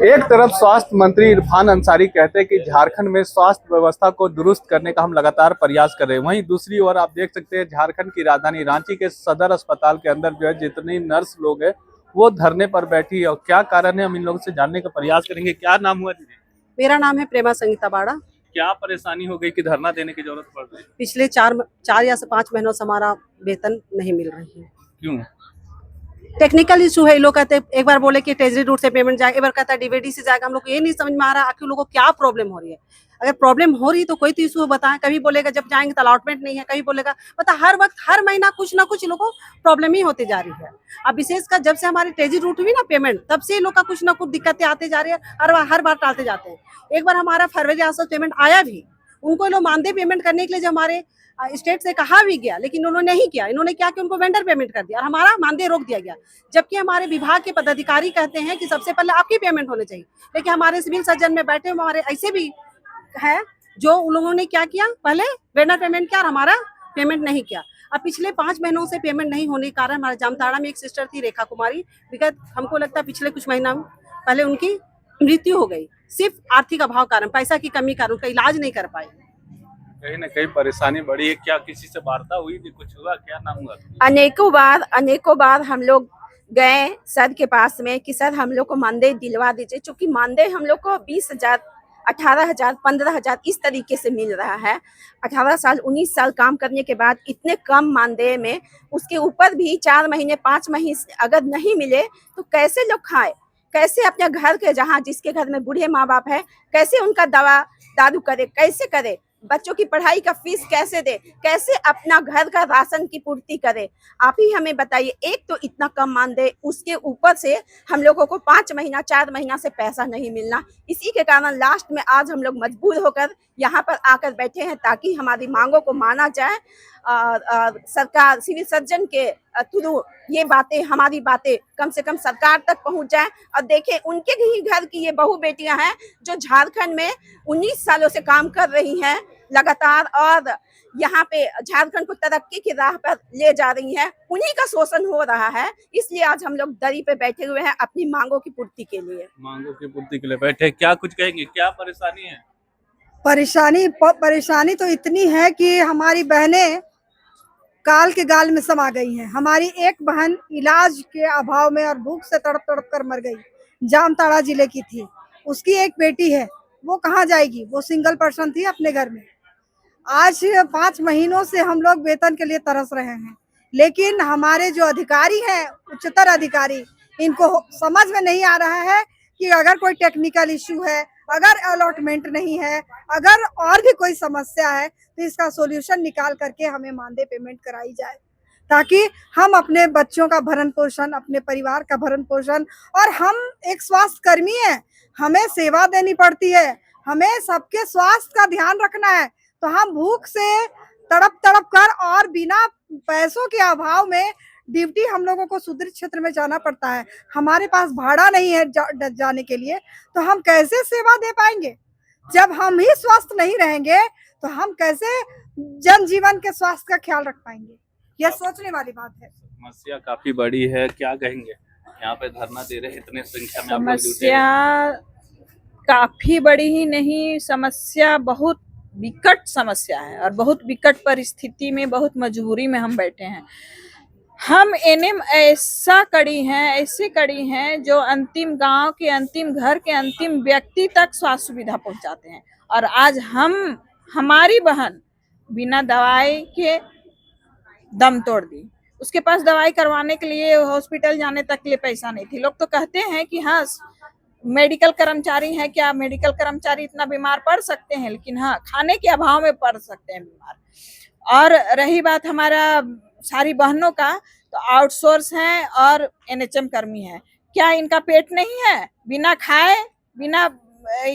एक तरफ स्वास्थ्य मंत्री इरफान अंसारी कहते हैं कि झारखंड में स्वास्थ्य व्यवस्था को दुरुस्त करने का हम लगातार प्रयास कर रहे हैं। वहीं दूसरी ओर आप देख सकते हैं झारखंड की राजधानी रांची के सदर अस्पताल के अंदर जो है जितनी नर्स लोग हैं वो धरने पर बैठी है। और क्या कारण है हम इन लोगों से जानने का प्रयास करेंगे। क्या नाम हुआ दीदी? मेरा नाम है प्रेमा संगीता बाड़ा। क्या परेशानी हो गई कि धरना देने की जरूरत पड़ रही है? पिछले चार या 5 महीनों से हमारा वेतन नहीं मिल रही है। क्यों? टेक्निकल इशू है। ये लोग कहते हैं, एक बार बोले कि ट्रेजरी रूट से पेमेंट जाएगा, एक बार कहता है डीवीडी से जाएगा। हम लोग को ये नहीं समझ में आ रहा आखिर लोगों को क्या प्रॉब्लम हो रही है। अगर प्रॉब्लम हो रही तो कोई तो इशू बताएं। कभी बोलेगा जब जाएंगे तो अलॉटमेंट नहीं है, कभी बोलेगा पता हर वक्त हर महीना कुछ ना कुछ लोगों को प्रॉब्लम ही होती जा रही है। अब विशेषकर जब से हमारी ट्रेजरी रूट हुई ना पेमेंट, तब से लोग का कुछ ना कुछ दिक्कतें आते जा रही है। हर बार टालते जाते हैं। एक बार हमारा फरवरी आसपास पेमेंट आया भी, उनको लोग मानदेय पेमेंट करने के लिए जो हमारे स्टेट से कहा भी गया, लेकिन उन्होंने नहीं किया। इन्होंने क्या कि उनको वेंडर पेमेंट कर दिया और हमारा मानदेय रोक दिया गया। जबकि हमारे विभाग के पदाधिकारी कहते हैं कि सबसे पहले आपकी पेमेंट होनी चाहिए। लेकिन हमारे सिविल सर्जन में बैठे हमारे ऐसे भी है जो उन लोगों ने क्या किया, पहले वेंडर पेमेंट किया और हमारा पेमेंट नहीं किया। अब पिछले 5 महीनों से पेमेंट नहीं होने के कारण हमारे जामताड़ा में एक सिस्टर थी रेखा कुमारी, विगत हमको लगता है पिछले कुछ महीना पहले उनकी मृत्यु हो गई। सिर्फ आर्थिक अभाव कारण, पैसा की कमी कारण उनका इलाज नहीं कर पाए। कहीं ना कहीं परेशानी बढ़ी है। क्या किसी से वार्ता हुई थी? कुछ हुआ? क्या नाम हुआ? अनेकों बार हम लोग गए सर के पास में कि सर हम लोग को मानदेय दिलवा दीजिए, क्योंकि मानदेय हम लोग को 20,000, 18,000, 15,000 इस तरीके से मिल रहा है। 18 साल 19 साल काम करने के बाद इतने कम मानदेय में, उसके ऊपर भी 4 महीने 5 महीने अगर नहीं मिले तो कैसे लोग खाए, कैसे अपने घर के, जहाँ जिसके घर में बूढ़े माँ बाप है, कैसे उनका दवा दारू करे, कैसे करे, बच्चों की पढ़ाई का फीस कैसे दे, कैसे अपना घर का राशन की पूर्ति करे। आप ही हमें बताइए। एक तो इतना कम मानदेय, उसके ऊपर से हम लोगों को 5 महीना 4 महीना से पैसा नहीं मिलना। इसी के कारण लास्ट में आज हम लोग मजबूर होकर यहाँ पर आकर बैठे हैं ताकि हमारी मांगों को माना जाए। सरकार, सिविल सर्जन के थ्रू ये बातें, हमारी बातें कम से कम सरकार तक पहुंच जाए। और देखें, उनके ही घर की ये बहू बेटियां हैं जो झारखंड में 19 सालों से काम कर रही हैं लगातार, और यहाँ पे झारखंड को तरक्की की राह पर ले जा रही हैं। उन्हीं का शोषण हो रहा है। इसलिए आज हम लोग दरी पे बैठे हुए हैं अपनी मांगों की पूर्ति के लिए। मांगों की पूर्ति के लिए बैठे। क्या कुछ कहेंगे? क्या परेशानी है? परेशानी तो इतनी है कि हमारी बहनें काल के गाल में समा गई हैं। हमारी एक बहन इलाज के अभाव में और भूख से तड़प तड़प कर मर गई। जामताड़ा जिले की थी। उसकी एक बेटी है, वो कहाँ जाएगी? वो सिंगल पर्सन थी अपने घर में। आज 5 महीनों से हम लोग वेतन के लिए तरस रहे हैं, लेकिन हमारे जो अधिकारी हैं, उच्चतर अधिकारी, इनको समझ में नहीं आ रहा है कि अगर कोई टेक्निकल इश्यू है, अगर अलॉटमेंट नहीं है, अगर और भी कोई समस्या है तो इसका सॉल्यूशन निकाल करके हमें मानदेय पेमेंट कराई जाए, ताकि हम अपने बच्चों का भरण पोषण, अपने परिवार का भरण पोषण, और हम एक स्वास्थ्य कर्मी हैं, हमें सेवा देनी पड़ती है, हमें सबके स्वास्थ्य का ध्यान रखना है। तो हम भूख से तड़प तड़प कर और बिना पैसों के अभाव में ड्यूटी हम लोगों को सुदूर क्षेत्र में जाना पड़ता है। हमारे पास भाड़ा नहीं है जाने के लिए, तो हम कैसे सेवा दे पाएंगे? जब हम ही स्वस्थ नहीं रहेंगे तो हम कैसे जनजीवन के स्वास्थ्य का ख्याल रख पाएंगे? यह सोचने वाली बात है। समस्या काफी बड़ी है। क्या कहेंगे? यहाँ पे धरना दे रहे हैं इतने संख्या में आप लोग जुटे समस्या हैं। काफी बड़ी ही नहीं, समस्या बहुत विकट समस्या है और बहुत विकट परिस्थिति में, बहुत मजबूरी में हम बैठे हैं। हम एनएम ऐसी कड़ी हैं जो अंतिम गांव के, अंतिम घर के, अंतिम व्यक्ति तक स्वास्थ्य सुविधा पहुंचाते हैं। और आज हमारी बहन बिना दवाई के दम तोड़ दी। उसके पास दवाई करवाने के लिए हॉस्पिटल जाने तक के लिए पैसा नहीं थी। लोग तो कहते हैं कि हाँ मेडिकल कर्मचारी हैं, क्या मेडिकल कर्मचारी इतना बीमार पड़ सकते हैं? लेकिन हाँ, खाने के अभाव में पड़ सकते हैं बीमार। और रही बात हमारा सारी बहनों का, तो आउटसोर्स हैं और एनएचएम कर्मी हैं। क्या इनका पेट नहीं है? बिना खाए, बिना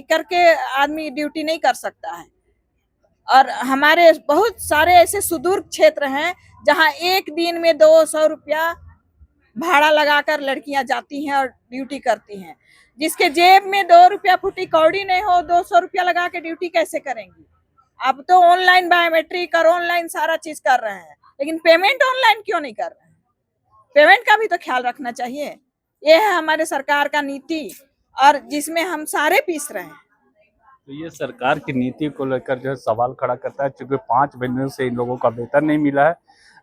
करके आदमी ड्यूटी नहीं कर सकता है। और हमारे बहुत सारे ऐसे सुदूर क्षेत्र हैं जहां एक दिन में 200 रुपया भाड़ा लगाकर लड़कियां जाती हैं और ड्यूटी करती हैं। जिसके जेब में 2 रुपया फुटी कौड़ी नहीं हो, 200 रुपया लगा के ड्यूटी कैसे करेंगी? अब तो ऑनलाइन बायोमेट्रिक और ऑनलाइन सारा चीज कर रहे हैं, लेकिन पेमेंट ऑनलाइन क्यों नहीं कर रहे हैं? पेमेंट का भी तो ख्याल रखना चाहिए। ये है हमारे सरकार का नीति और जिसमें हम सारे पीस रहे हैं। तो ये सरकार की नीति को लेकर जो है सवाल खड़ा करता है, क्योंकि 5 महीने से इन लोगों का वेतन नहीं मिला है।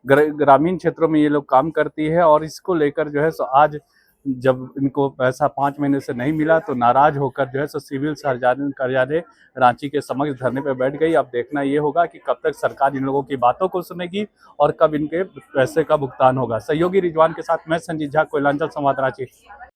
ग्रामीण क्षेत्रों में ये लोग काम करती है और इसको लेकर जो है सो आज जब इनको पैसा 5 महीने से नहीं मिला तो नाराज होकर जो है सो सिविल सर्जन कार्यालय रांची के समक्ष धरने पर बैठ गई। अब देखना ये होगा कि कब तक सरकार इन लोगों की बातों को सुनेगी और कब इनके पैसे का भुगतान होगा। सहयोगी रिजवान के साथ मैं संजीत झा, कोयलांचल संवाद, रांची।